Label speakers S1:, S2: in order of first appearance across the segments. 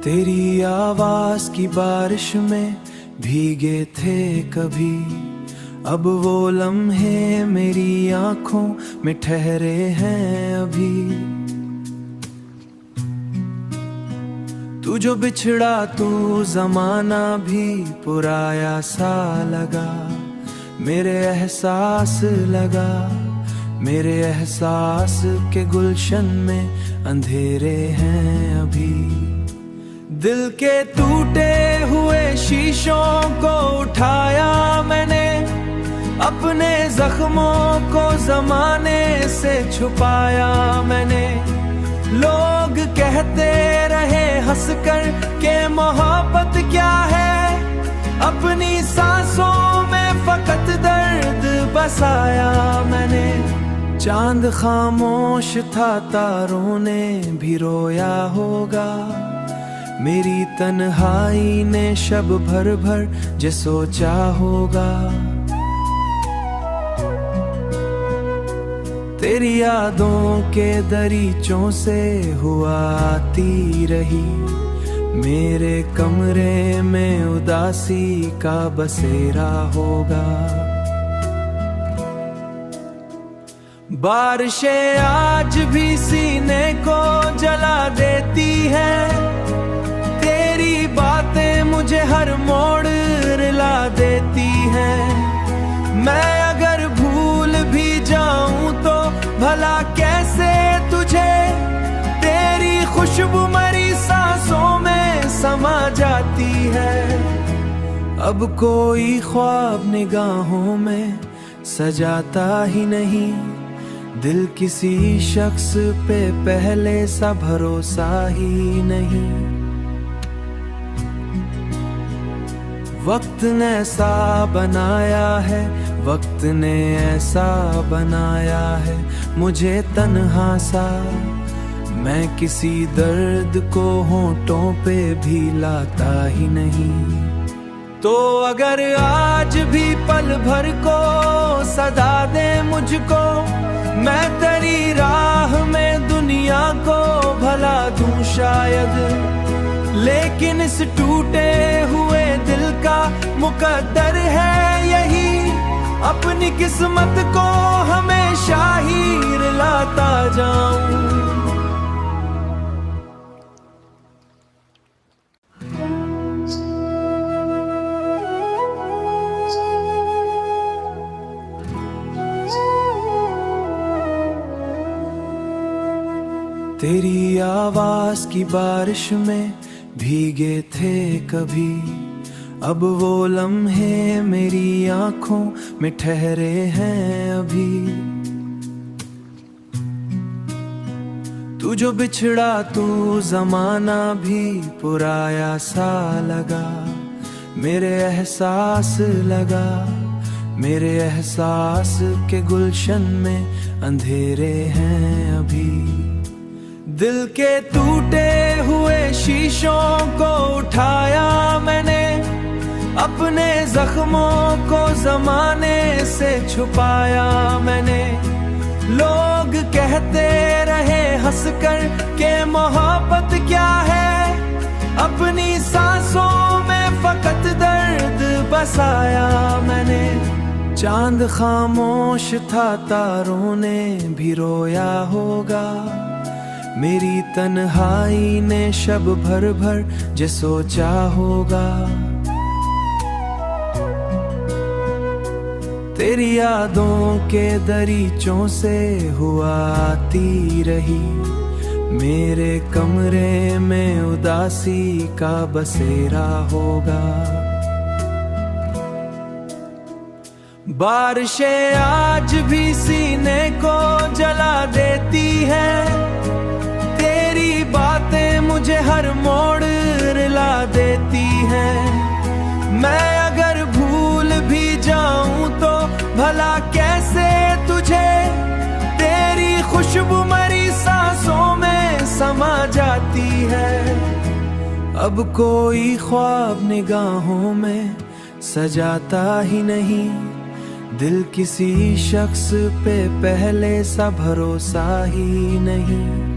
S1: तेरी आवाज की बारिश में भीगे थे कभी, अब वो लम्हे मेरी आंखों में ठहरे हैं अभी। तू जो बिछड़ा तू जमाना भी पुराया सा लगा, मेरे एहसास लगा, मेरे एहसास के गुलशन में अंधेरे हैं अभी। दिल के टूटे हुए शीशों को उठाया मैंने, अपने जख्मों को जमाने से छुपाया मैंने। लोग कहते रहे हंसकर के मोहब्बत क्या है, अपनी सांसों में फकत दर्द बसाया मैंने। चांद खामोश था, तारों ने भी रोया होगा, मेरी तन्हाई ने शब भर भर जे सोचा होगा। तेरी यादों के दरीचों से हुआ आती रही, मेरे कमरे में उदासी का बसेरा होगा। बारिशें आज भी सीने को जला देती हैं, तेरी बातें मुझे हर मोड़ रुला देती हैं। मैं अगर भूल भी जाऊं तो भला कैसे तुझे, तेरी खुशबू मरी सांसों में समा जाती है। अब कोई ख्वाब निगाहों में सजाता ही नहीं, दिल किसी शख्स पे पहले सा भरोसा ही नहीं। वक्त ने ऐसा बनाया है, वक्त ने ऐसा बनाया है मुझे तन्हा सा, मैं किसी दर्द को होंठों पे भी लाता ही नहीं। तो अगर आज भी पल भर को सदा दे मुझको, मैं तेरी राह में दुनिया को भला दूं शायद। लेकिन इस टूटे हुए दिल का मुकद्दर है यही, अपनी किस्मत को हमेशा ही रुलाता जाऊं। तेरी आवाज की बारिश में भीगे थे कभी, अब वो लम्हे मेरी आंखों में ठहरे हैं अभी। तू जो बिछड़ा तू जमाना भी पुराया सा लगा, मेरे एहसास लगा, मेरे एहसास के गुलशन में अंधेरे हैं अभी। दिल के टूटे हुए शीशों को उठाया मैंने, अपने जख्मों को जमाने से छुपाया मैंने। लोग कहते रहे हंसकर के मोहब्बत क्या है, अपनी सांसों में फकत दर्द बसाया मैंने। चांद खामोश था, तारों ने भी रोया होगा, मेरी तन्हाई ने शब भर भर जे सोचा होगा। तेरी यादों के दरीचों से हुआ आती रही, मेरे कमरे में उदासी का बसेरा होगा। बारिशें आज भी सीने को जला देती हैं, तेरी बातें मुझे हर मोड़ रुला देती हैं। मैं अगर भूल भी जाऊं तो भला कैसे तुझे, तेरी खुशबू मरी सांसों में समा जाती है। अब कोई ख्वाब निगाहों में सजाता ही नहीं, दिल किसी शख्स पे पहले सा भरोसा ही नहीं।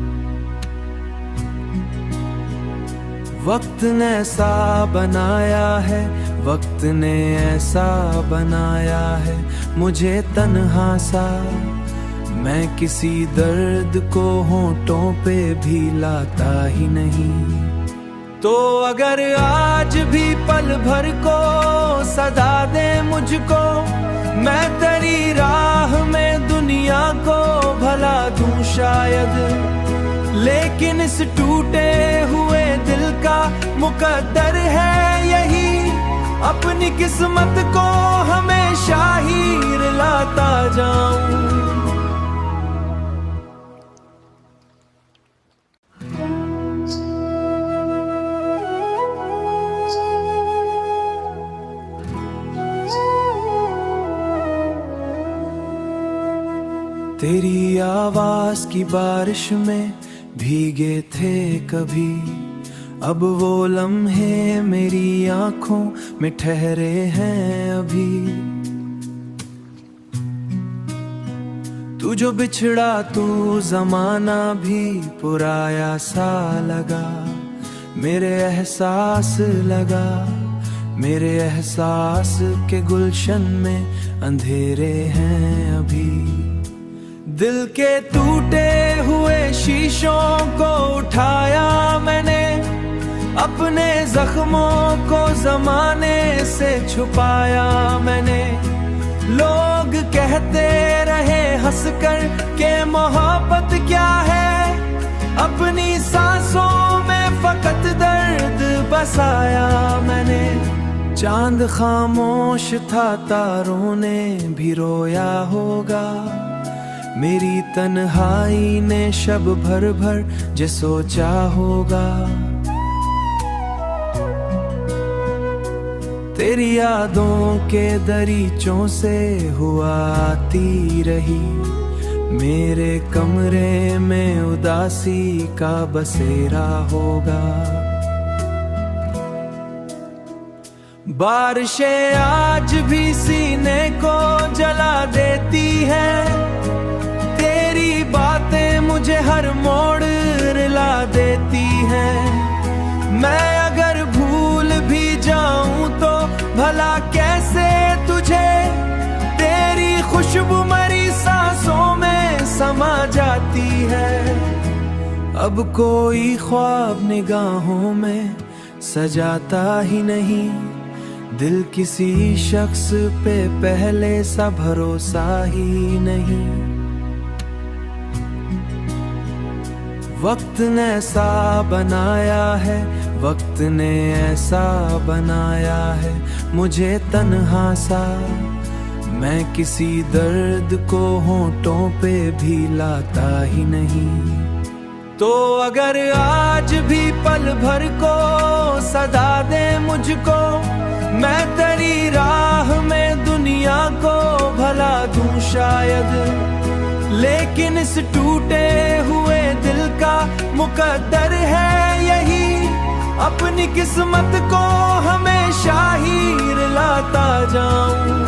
S1: वक्त ने ऐसा बनाया है, वक्त ने ऐसा बनाया है मुझे तन्हा सा। मैं किसी दर्द को होठों पे भी लाता ही नहीं। तो अगर आज भी पल भर को सदा दे मुझको, मैं तेरी राह में दुनिया को भला दूं शायद। लेकिन इस टूटे हुए दिल का मुकद्दर है यही, अपनी किस्मत को हमेशा ही रुलाता जाऊं। तेरी आवाज की बारिश में भीगे थे कभी, अब वो लम्हे मेरी आंखों में ठहरे हैं अभी। तू जो बिछड़ा तू जमाना भी पुराया सा लगा, मेरे एहसास लगा, मेरे एहसास के गुलशन में अंधेरे हैं अभी। दिल के टूटे हुए शीशों को उठाया मैंने, अपने जख्मों को जमाने से छुपाया मैंने। लोग कहते रहे हंसकर के मोहब्बत क्या है, अपनी सांसों में फकत दर्द बसाया मैंने। चांद खामोश था, तारों ने भी रोया होगा, मेरी तन्हाई ने शब भर भर जे सोचा होगा। तेरी यादों के दरीचों से हुआ आती रही, मेरे कमरे में उदासी का बसेरा होगा। बारिशें आज भी सीने को जला देती हैं, तेरी बातें मुझे हर मोड़ रुला देती हैं। मैं अगर भूल भी जाऊं तो भला कैसे तुझे, तेरी खुशबू मरी सांसों में समा जाती है। अब कोई ख्वाब निगाहों में सजाता ही नहीं, दिल किसी शख्स पे पहले सा भरोसा ही नहीं। वक्त ने ऐसा बनाया है, वक्त ने ऐसा बनाया है मुझे तन्हा सा। मैं किसी दर्द को होठों पे भी लाता ही नहीं। तो अगर आज भी पल भर को सदा दे मुझको, मैं तेरी राह में दुनिया को भला दूं शायद। लेकिन इस टूटे हुए दिल का मुकद्दर है यही, अपनी किस्मत को हमेशा ही रुलाता जाऊं।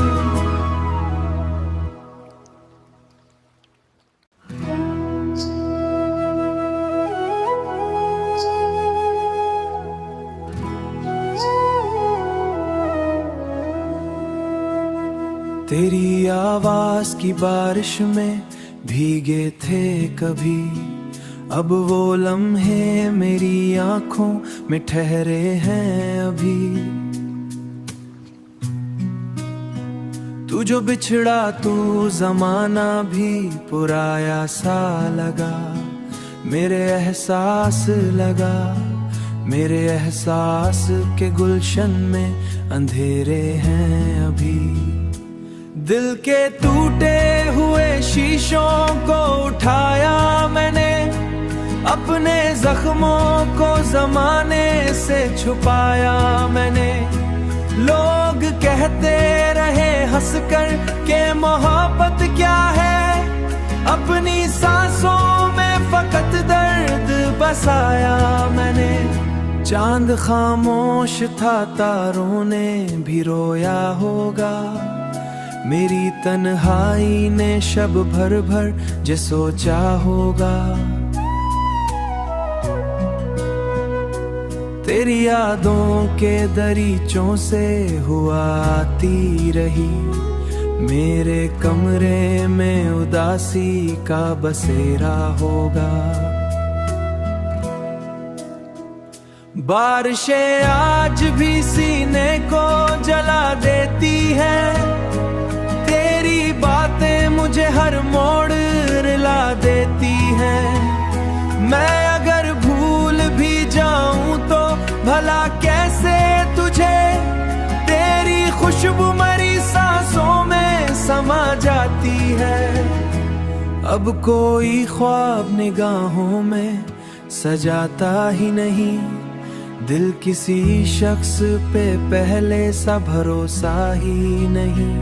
S1: तेरी आवाज की बारिश में भीगे थे कभी, अब वो लम्हे मेरी आंखों में ठहरे हैं अभी। तू जो बिछड़ा तू जमाना भी पुराया सा लगा, मेरे एहसास लगा, मेरे एहसास के गुलशन में अंधेरे हैं अभी। दिल के टूटे हुए शीशों को उठाया मैंने, अपने जख्मों को जमाने से छुपाया मैंने। लोग कहते रहे हंसकर के मोहब्बत क्या है, अपनी सांसों में फकत दर्द बसाया मैंने। चांद खामोश था, तारों ने भी रोया होगा, मेरी तन्हाई ने शब भर भर जे सोचा होगा। तेरी यादों के दरीचों से हुआ आती रही, मेरे कमरे में उदासी का बसेरा होगा। बारिशें आज भी सीने को जला देती है, तेरी बातें मुझे हर मोड़ रुला देती हैं। मैं अगर भूल भी जाऊं तो भला कैसे तुझे, तेरी खुशबू मरी सांसों में समा जाती है। अब कोई ख्वाब निगाहों में सजाता ही नहीं, दिल किसी शख्स पे पहले सा भरोसा ही नहीं।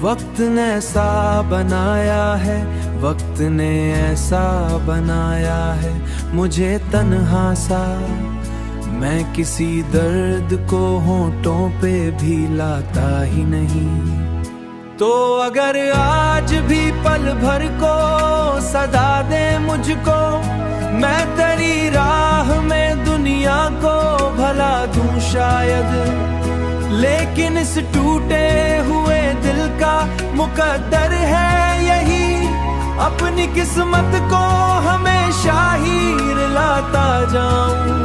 S1: वक्त ने ऐसा बनाया है, वक्त ने ऐसा बनाया है मुझे तन्हा सा, मैं किसी दर्द को होंठों पे भी लाता ही नहीं। तो अगर आज भी पल भर को सदा दे मुझको, मैं तेरी राह में दुनिया को भला दूं शायद, लेकिन इस टूटे हुए दिल का मुकद्दर है यही, अपनी किस्मत को हमेशा ही रुलाता जाऊं।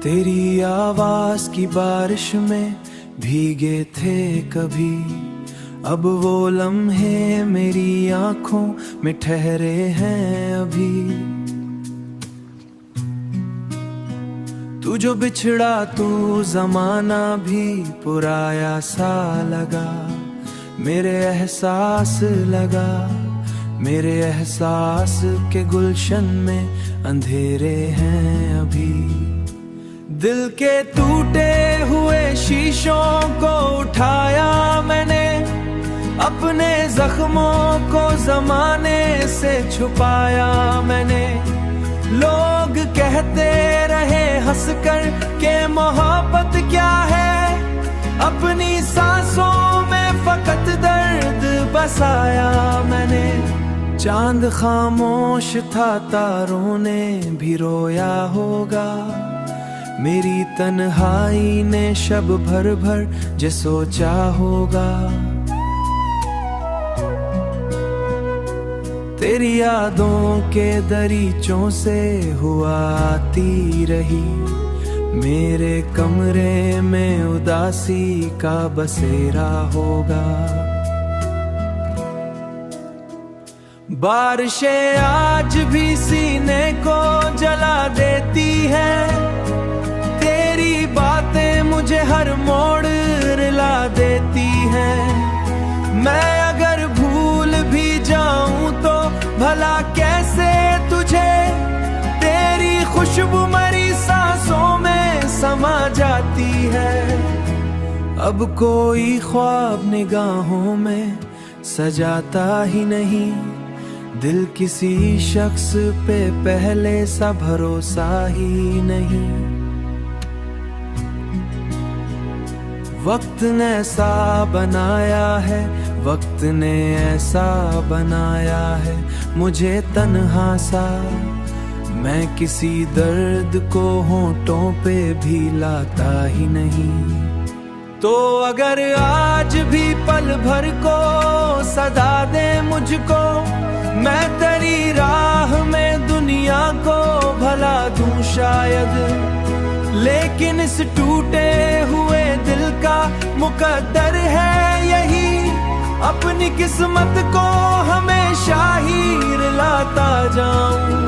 S1: तेरी आवाज की बारिश में भीगे थे कभी, अब वो लम्हे मेरी आंखों में ठहरे हैं अभी। तू जो बिछड़ा तू जमाना भी पुराया सा लगा, मेरे एहसास लगा, मेरे एहसास के गुलशन में अंधेरे हैं अभी। दिल के टूटे हुए शीशों को उठाया मैंने, अपने जख्मों को जमाने से छुपाया मैंने। लोग कहते रहे हंसकर के मोहब्बत क्या है, अपनी सांसों में फकत दर्द बसाया मैंने। चांद खामोश था, तारों ने भी रोया होगा, मेरी तन्हाई ने शब भर भर जे सोचा होगा। तेरी यादों के दरीचों से हुआ आती रही, मेरे कमरे में उदासी का बसेरा होगा। बारिशें आज भी सीने को जला देती है, तेरी बातें मुझे हर मोड़ रुला देती हैं। मैं अगर भूल भी जाऊं तो भला कैसे तुझे, तेरी खुशबू मरी सांसों में समा जाती है। अब कोई ख्वाब निगाहों में सजाता ही नहीं, दिल किसी शख्स पे पहले सा भरोसा ही नहीं। वक्त ने ऐसा बनाया है, वक्त ने ऐसा बनाया है मुझे तन्हा सा, मैं किसी दर्द को होंठों पे भी लाता ही नहीं। तो अगर आज भी पल भर को सदा दे मुझको, मैं तेरी राह में दुनिया को भला दूं शायद, लेकिन इस टूटे हुए दिल का मुकद्दर है यही, अपनी किस्मत को हमेशा ही रुलाता जाऊं।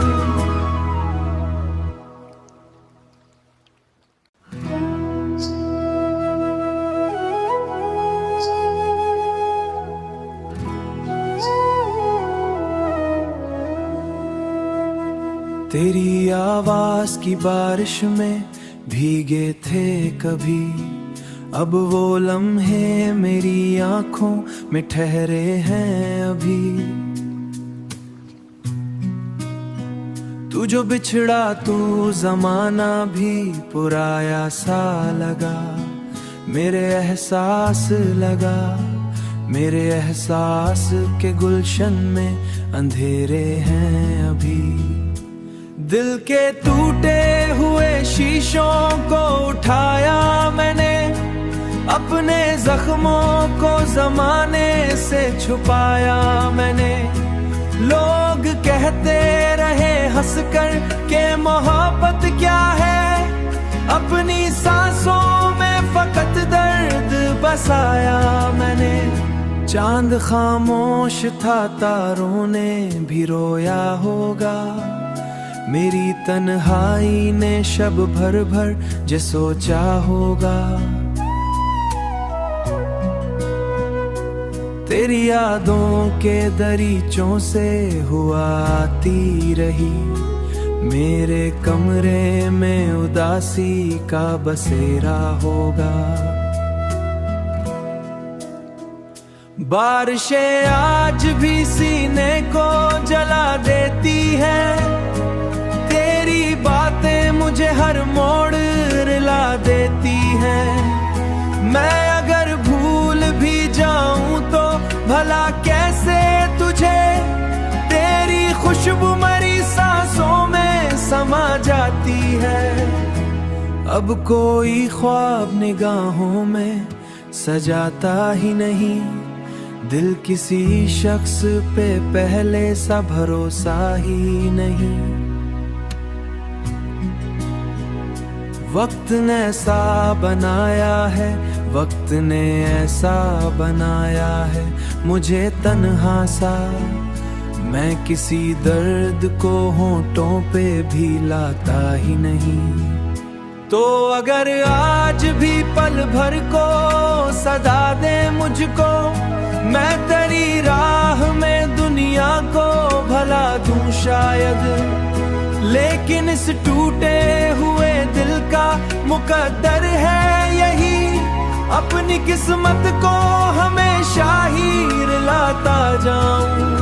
S1: तेरी आवाज की बारिश में भीगे थे कभी, अब वो लम्हे मेरी आंखों में ठहरे हैं अभी। तू जो बिछड़ा तू जमाना भी पुराया सा लगा, मेरे एहसास लगा, मेरे एहसास के गुलशन में अंधेरे हैं अभी। दिल के टूटे हुए शीशों को उठाया मैंने, अपने जख्मों को जमाने से छुपाया मैंने। लोग कहते रहे हंसकर के मोहब्बत क्या है, अपनी सांसों में फकत दर्द बसाया मैंने। चांद खामोश था, तारों ने भी रोया होगा, मेरी तन्हाई ने शब भर भर जे सोचा होगा। तेरी यादों के दरीचों से हुआ आती रही, मेरे कमरे में उदासी का बसेरा होगा। बारिशें आज भी सीने को जला देती है, तेरी बातें मुझे हर मोड़ रुला देती हैं। मैं अगर भूल भी जाऊं तो भला कैसे तुझे, तेरी खुशबू मरी सांसों में समा जाती है। अब कोई ख्वाब निगाहों में सजाता ही नहीं, दिल किसी शख्स पे पहले सा भरोसा ही नहीं। वक्त ने ऐसा बनाया है, वक्त ने ऐसा बनाया है मुझे तन्हा सा, मैं किसी दर्द को होंठों पे भी लाता ही नहीं। तो अगर आज भी पल भर को सदा दे मुझको, मैं तेरी राह में दुनिया को भला दूं शायद। लेकिन इस टूटे हुए दिल का मुकद्दर है यही, अपनी किस्मत को हमेशा ही रुलाता जाऊं।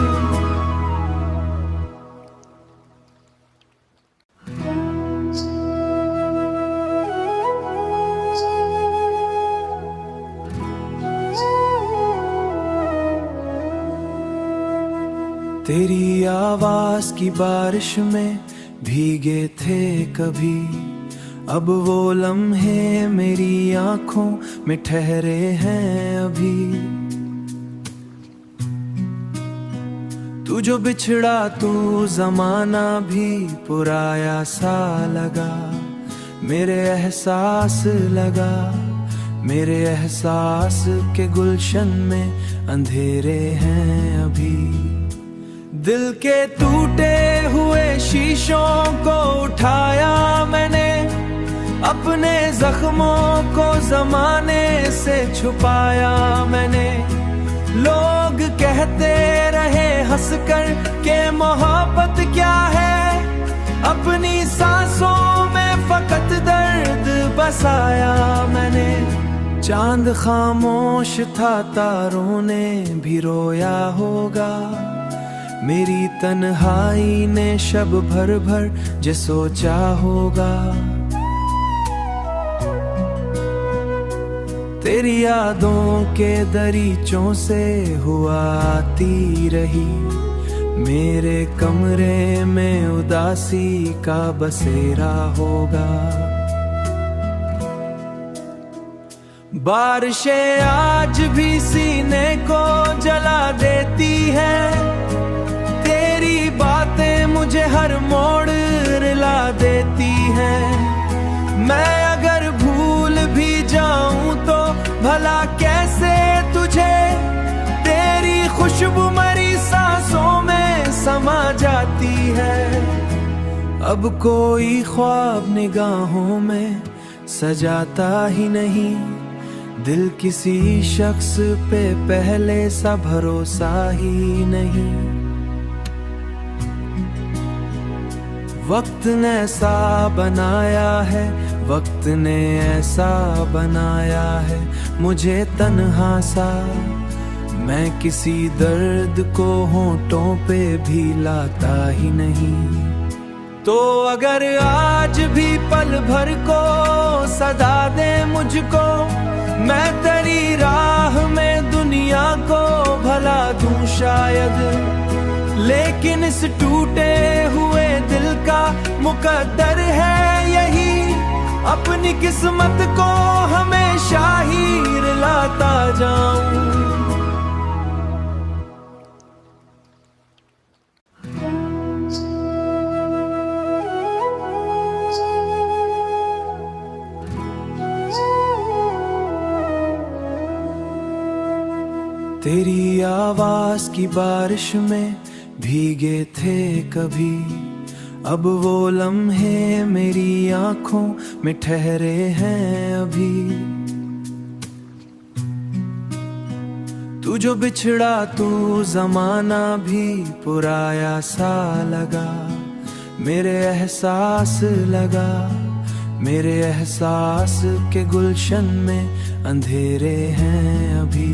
S1: तेरी आवाज की बारिश में भीगे थे कभी, अब वो लम्हे मेरी आंखों में ठहरे हैं अभी। तू जो बिछड़ा तू जमाना भी पुराया सा लगा, मेरे एहसास लगा, मेरे एहसास के गुलशन में अंधेरे हैं अभी। दिल के टूटे हुए शीशों को उठाया मैंने, अपने जख्मों को जमाने से छुपाया मैंने। लोग कहते रहे हंसकर के मोहब्बत क्या है, अपनी सांसों में फकत दर्द बसाया मैंने। चांद खामोश था, तारों ने भी रोया होगा, मेरी तन्हाई ने शब भर भर जे सोचा होगा। तेरी यादों के दरीचों से हुआ आती रही, मेरे कमरे में उदासी का बसेरा होगा। बारिशें आज भी सीने को जला देती है, तेरी बातें मुझे हर मोड़ रुला देती हैं। मैं अगर भूल भी जाऊं तो भला कैसे तुझे, तेरी खुशबू मरी सांसों में समा जाती है। अब कोई ख्वाब निगाहों में सजाता ही नहीं, दिल किसी शख्स पे पहले सा भरोसा ही नहीं। वक्त ने ऐसा बनाया है, वक्त ने ऐसा बनाया है मुझे तन्हा सा, मैं किसी दर्द को होंठों पे भी लाता ही नहीं। तो अगर आज भी पल भर को सदा दे मुझको, मैं तेरी राह में दुनिया को भला दूं शायद। लेकिन इस टूटे हुए दिल का मुकद्दर है यही, अपनी किस्मत को हमेशा ही रुलाता जाऊं। तेरी आवाज की बारिश में भीगे थे कभी, अब वो लम्हे मेरी आंखों में ठहरे हैं अभी। तू जो बिछड़ा तू जमाना भी पुराया सा लगा, मेरे एहसास लगा, मेरे एहसास के गुलशन में अंधेरे हैं अभी।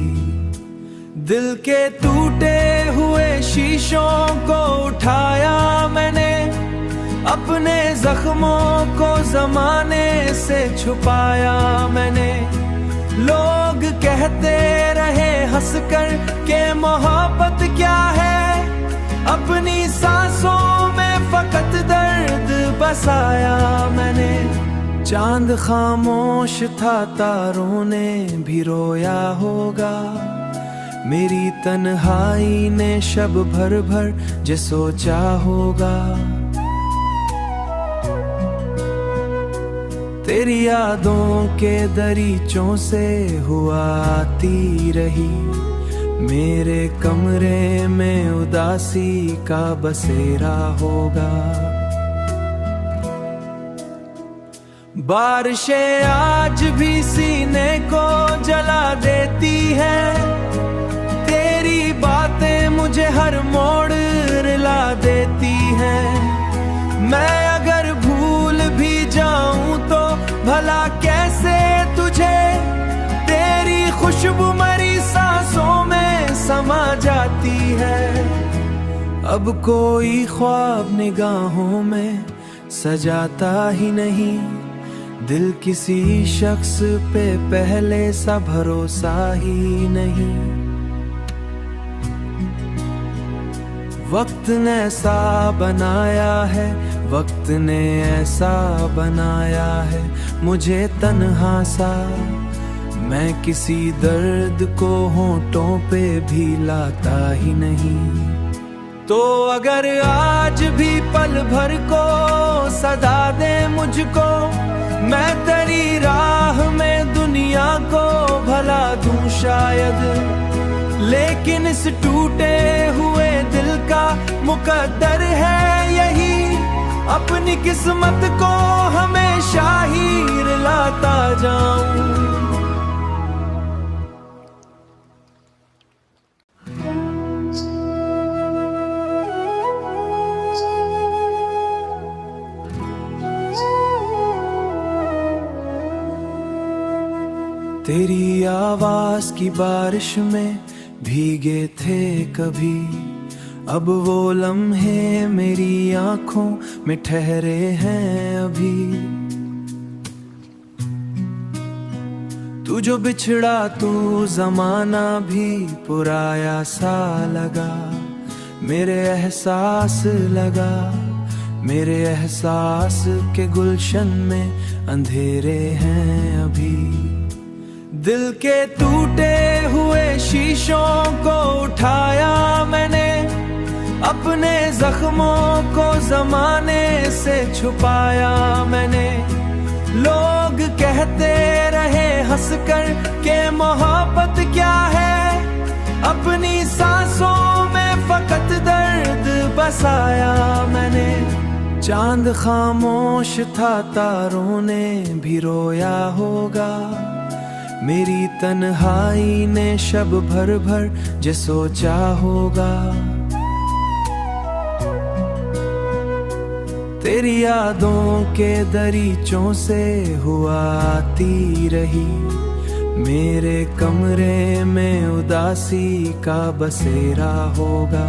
S1: दिल के टूटे हुए शीशों को उठाया मैंने, अपने जख्मों को जमाने से छुपाया मैंने। लोग कहते रहे हंसकर के मोहब्बत क्या है, अपनी सांसों में फकत दर्द बसाया मैंने। चांद खामोश था, तारों ने भी रोया होगा, मेरी तन्हाई ने शब भर भर जे सोचा होगा। तेरी यादों के दरीचों से हुआ आती रही, मेरे कमरे में उदासी का बसेरा होगा। बारिशें आज भी सीने को जला देती है, तेरी बातें मुझे हर मोड़ रुला देती हैं। मैं अगर भूल भी जाऊं तो भला कैसे तुझे, तेरी खुशबू मरी सांसों में समा जाती है। अब कोई ख्वाब निगाहों में सजाता ही नहीं, दिल किसी शख्स पे पहले सा भरोसा ही नहीं। वक्त ने ऐसा बनाया है, वक्त ने ऐसा बनाया है मुझे तन्हा सा, मैं किसी दर्द को होंठों पे भी लाता ही नहीं। तो अगर आज भी पल भर को सदा दे मुझको, मैं तेरी राह में दुनिया को भला दूं शायद। लेकिन इस टूटे हुए दिल का मुकद्दर है यही, अपनी किस्मत को हमेशा ही रुलाता जाऊं। तेरी आवाज की बारिश में भीगे थे कभी, अब वो लम्हे मेरी आंखों में ठहरे हैं अभी। तू जो बिछड़ा तू जमाना भी पुराया सा लगा, मेरे एहसास लगा, मेरे एहसास के गुलशन में अंधेरे हैं अभी। दिल के टूटे हुए शीशों को उठाया मैंने, अपने जख्मों को जमाने से छुपाया मैंने। लोग कहते रहे हंसकर के मोहब्बत क्या है, अपनी सांसों में फकत दर्द बसाया मैंने। चांद खामोश था, तारों ने भी रोया होगा, मेरी तन्हाई ने शब भर भर जे सोचा होगा। तेरी यादों के दरीचों से हुआ आती रही, मेरे कमरे में उदासी का बसेरा होगा।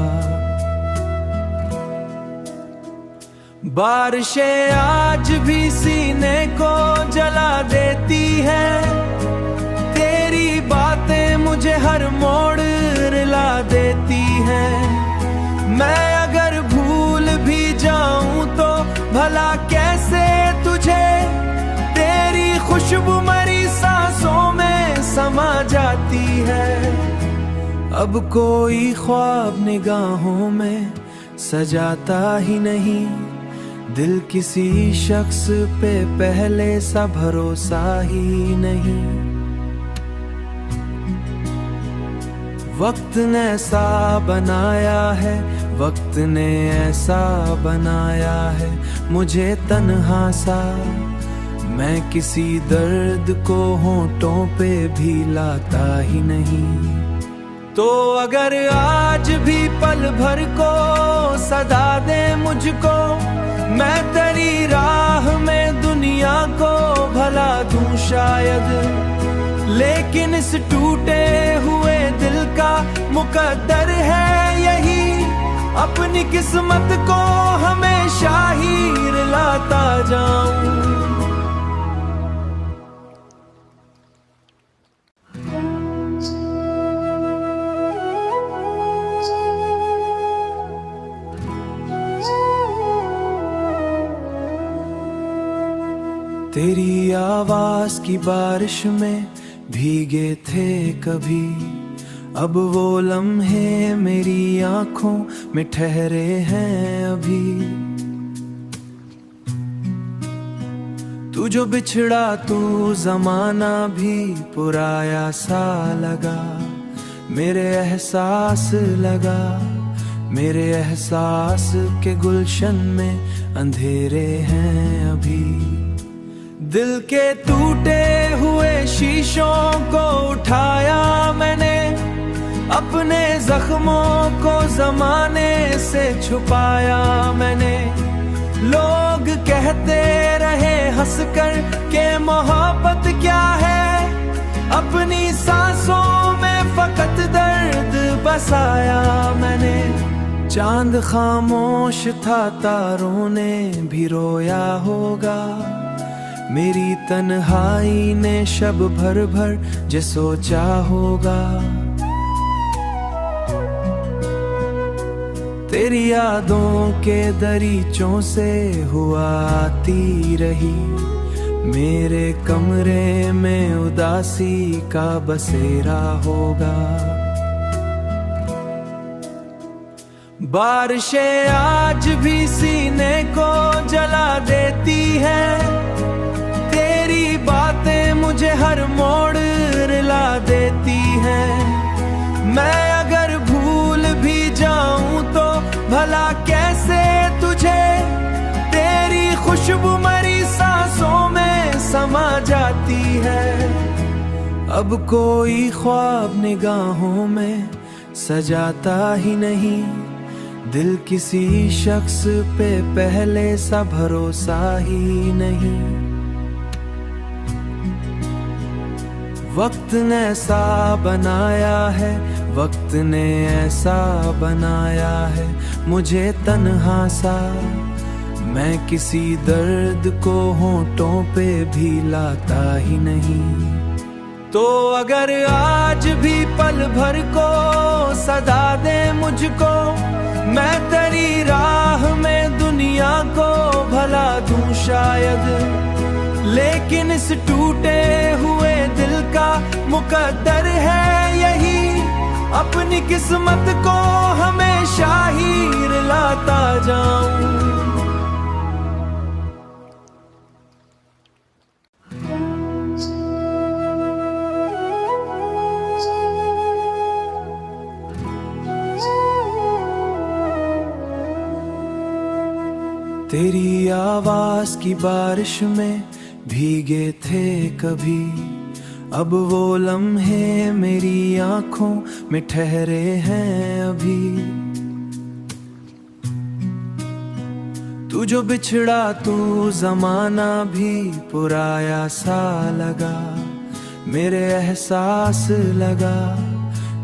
S1: बारिशें आज भी सीने को जला देती है, तेरी बातें मुझे हर मोड़ रुला देती हैं। मैं अगर भूल भी जाऊं तो भला कैसे तुझे, तेरी खुशबू मरी सांसों में समा जाती है। अब कोई ख्वाब निगाहों में सजाता ही नहीं, दिल किसी शख्स पे पहले सा भरोसा ही नहीं। वक्त ने ऐसा बनाया है, वक्त ने ऐसा बनाया है मुझे तन्हा सा, मैं किसी दर्द को होंठों पे भी लाता ही नहीं। तो अगर आज भी पल भर को सदा दे मुझको, मैं तेरी राह में दुनिया को भला दूं शायद, लेकिन इस टूटे हुए दिल का मुकद्दर है यही, अपनी किस्मत को हमेशा ही रुलाता जाऊं। तेरी आवाज की बारिश में भीगे थे कभी, अब वो लम्हे मेरी आंखों में ठहरे हैं अभी। तू जो बिछड़ा तू जमाना भी पुराया सा लगा, मेरे एहसास लगा, मेरे एहसास के गुलशन में अंधेरे हैं अभी। दिल के टूटे हुए शीशों को उठाया मैंने, अपने जख्मों को जमाने से छुपाया मैंने। लोग कहते रहे हंसकर के मोहब्बत क्या है, अपनी सांसों में फकत दर्द बसाया मैंने। चांद खामोश था, तारों ने भी रोया होगा, मेरी तन्हाई ने शब भर भर जो सोचा होगा। तेरी यादों के दरीचों से हुआ आती रही, मेरे कमरे में उदासी का बसेरा होगा। बारिशें आज भी सीने को जला देती है, तेरी बातें मुझे हर मोड़ रुला देती हैं। मैं अगर भूल भी जाऊं तो भला कैसे तुझे, तेरी खुशबू मरी सांसों में समा जाती है। अब कोई ख्वाब निगाहों में सजाता ही नहीं, दिल किसी शख्स पे पहले सा भरोसा ही नहीं। वक्त ने ऐसा बनाया है, वक्त ने ऐसा बनाया है मुझे तन्हा सा, मैं किसी दर्द को होंठों पे भी लाता ही नहीं। तो अगर आज भी पल भर को सदा दे मुझको, मैं तेरी राह में दुनिया को भला दूं शायद, लेकिन इस टूटे हुए दिल का मुकद्दर है यही, अपनी किस्मत को हमेशा ही रुलाता जाऊं। तेरी आवाज की बारिश में भीगे थे कभी, अब वो लम्हे मेरी आंखों में ठहरे हैं अभी। तू जो बिछड़ा तू जमाना भी पुराया सा लगा, मेरे एहसास लगा,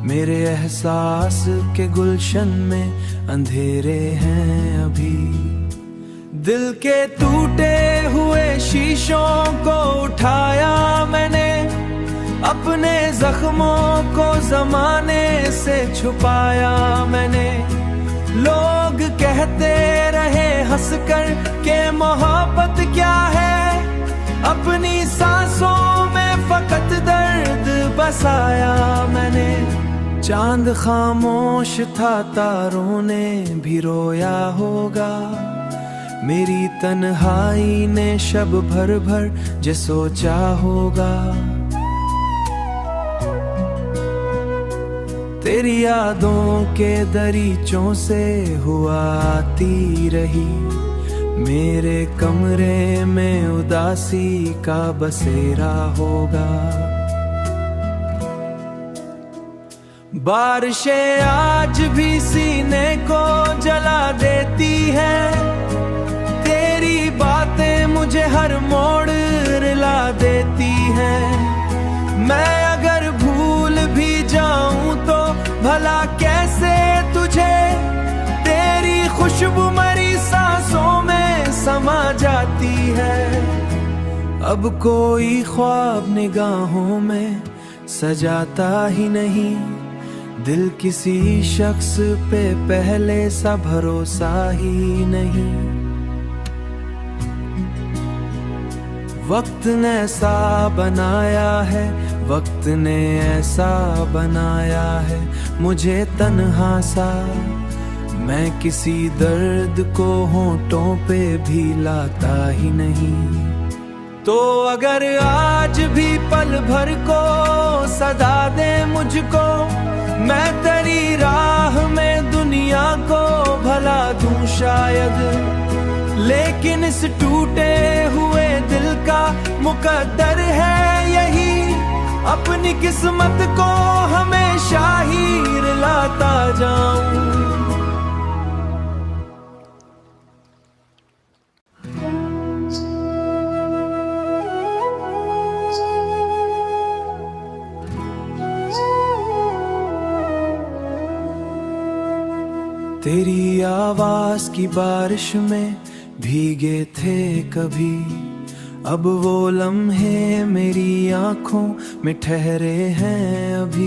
S1: मेरे एहसास के गुलशन में अंधेरे हैं अभी। दिल के टूटे हुए शीशों को उठाया मैंने, अपने जख्मों को जमाने से छुपाया मैंने। लोग कहते रहे हंसकर के मोहब्बत क्या है, अपनी सांसों में फकत दर्द बसाया मैंने। चांद खामोश था, तारों ने भी रोया होगा, मेरी तन्हाई ने शब भर भर जे सोचा होगा। तेरी यादों के दरीचों से हुआ आती रही, मेरे कमरे में उदासी का बसेरा होगा। बारिशें आज भी सीने को जला देती है, तेरी बातें मुझे हर मोड़ रुला देती हैं। मैं अगर भूल भी जाऊं तो भला कैसे तुझे, तेरी खुशबू मरी सांसों में समा जाती है। अब कोई ख्वाब निगाहों में सजाता ही नहीं, दिल किसी शख्स पे पहले सा भरोसा ही नहीं। वक्त ने ऐसा बनाया है, वक्त ने ऐसा बनाया है मुझे तन्हा सा, मैं किसी दर्द को होंठों पे भी लाता ही नहीं। तो अगर आज भी पल भर को सदा दे मुझको, मैं तेरी राह में दुनिया को भला दूं शायद, लेकिन इस टूटे हुए दिल का मुकद्दर है यही, अपनी किस्मत को हमेशा ही रुलाता जाऊं। तेरी आवाज की बारिश में भीगे थे कभी, अब वो लम्हे मेरी आंखों में ठहरे हैं अभी।